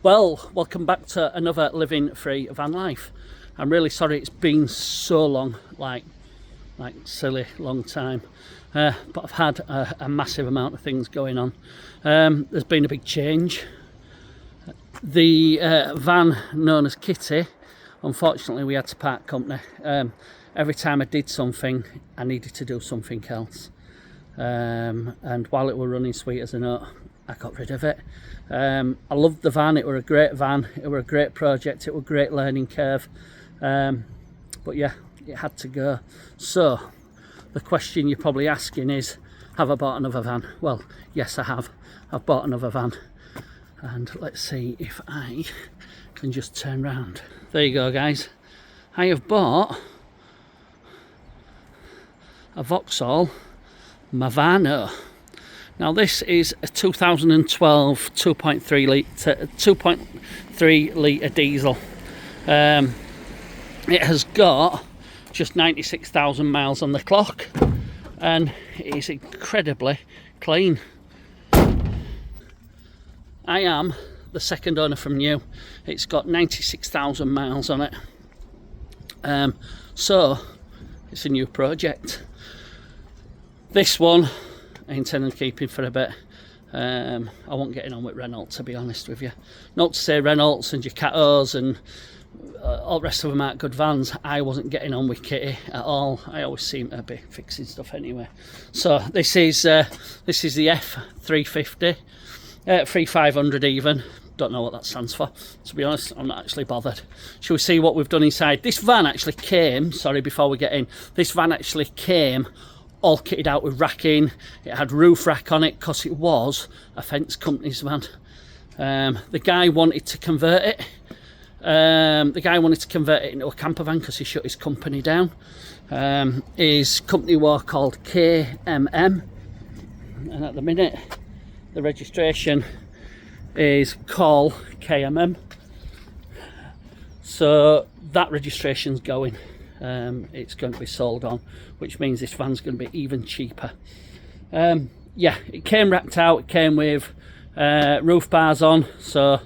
Well, welcome back to another living free van life. I'm really sorry it's been so long, like silly long time, but I've had a massive amount of things going on. There's been a big change. The van known as Kitty, unfortunately we had to part company. Every time I did something I needed to do something else, and while it were running sweet as a nut, I got rid of it. I loved the van, it were a great van, it were a great project, it were a great learning curve, but yeah, it had to go. So the question you're probably asking is, have I bought another van? Well, yes I have. I've bought another van, and let's see if I can just turn round. There you go guys, I have bought a Vaxhall Movano. Now this is a 2012 2.3 litre diesel. It has got just 96,000 miles on the clock, and it is incredibly clean. I am the second owner from new. It's got 96,000 miles on it, so it's a new project. This one I intend on keeping for a bit. I won't get on with Renault, to be honest with you. Not to say Renaults and Ducatos and all the rest of them aren't good vans. I wasn't getting on with Kitty at all. I always seem to be fixing stuff anyway. So this is the F350, 3500 even. Don't know what that stands for, to be honest. I'm not actually bothered. Shall we see what we've done inside? This van actually came, sorry, before we get in, this van actually came all kitted out with racking. It had roof rack on it because it was a fence company's van. The guy wanted to convert it. Into a camper van because he shut his company down. His company was called KMM, and at the minute the registration is called KMM. So that registration's going. It's going to be sold on, which means this van's going to be even cheaper. Yeah, it came wrapped out, it came with roof bars on, so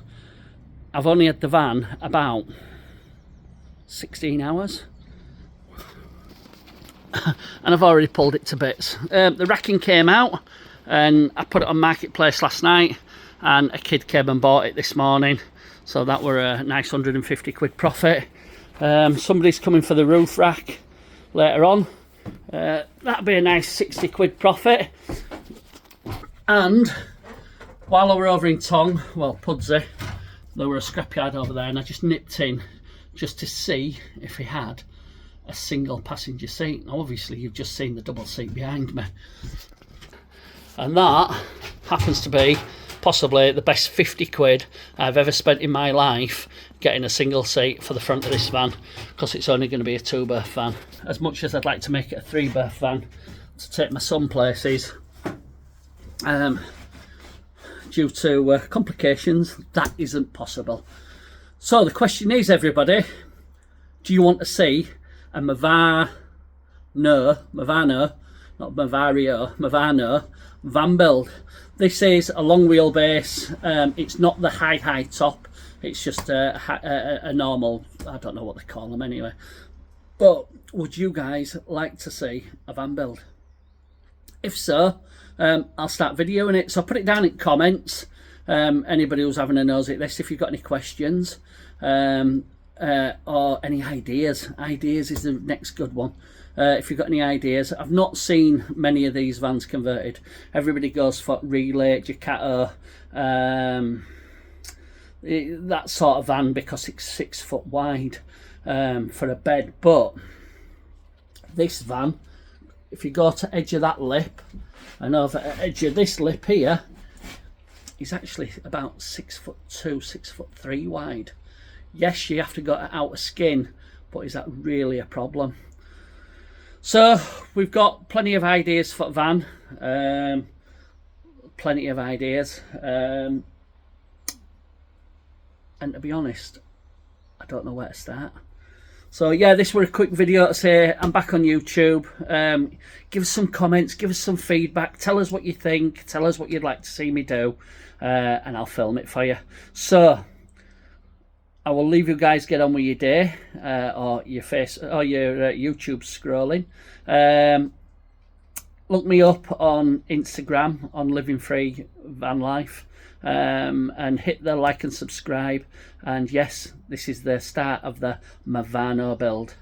I've only had the van about 16 hours and I've already pulled it to bits. The racking came out and I put it on Marketplace last night, and a kid came and bought it this morning, so that were a nice 150 quid profit. Somebody's coming for the roof rack later on. That'd be a nice 60 quid profit. And while I were over in Tong, well, Pudsey, there were a scrapyard over there, and I just nipped in just to see if he had a single passenger seat. Now obviously you've just seen the double seat behind me, and that happens to be possibly the best 50 quid I've ever spent in my life getting a single seat for the front of this van, because it's only going to be a 2-berth van. As much as I'd like to make it a 3-berth van to take my son places, due to complications, that isn't possible. So the question is, everybody, do you want to see a Movano, not Bavario, Movano van build? This is a long wheelbase. It's not the high top, it's just a normal, I don't know what they call them anyway. But would you guys like to see a van build? If so, I'll start videoing it, so put it down in comments. Anybody who's having a nose at this, if you've got any questions, or any ideas is the next good one. If you've got any ideas, I've not seen many of these vans converted. Everybody goes for Relay, Ducato, that sort of van, because it's 6 foot wide for a bed. But this van, if you go to edge of that lip and over at edge of this lip here, is actually about 6'2", 6'3" wide. Yes, you have to go to outer skin, but is that really a problem? So we've got plenty of ideas for van, plenty of ideas, and to be honest, I don't know where to start. So yeah, this were a quick video to say I'm back on YouTube. Give us some comments, give us some feedback, tell us what you think, tell us what you'd like to see me do, and I'll film it for you. So I will leave you guys get on with your day, or your YouTube scrolling. Look me up on Instagram on Living Free Van Life, and hit the like and subscribe. And yes, this is the start of the Movano build.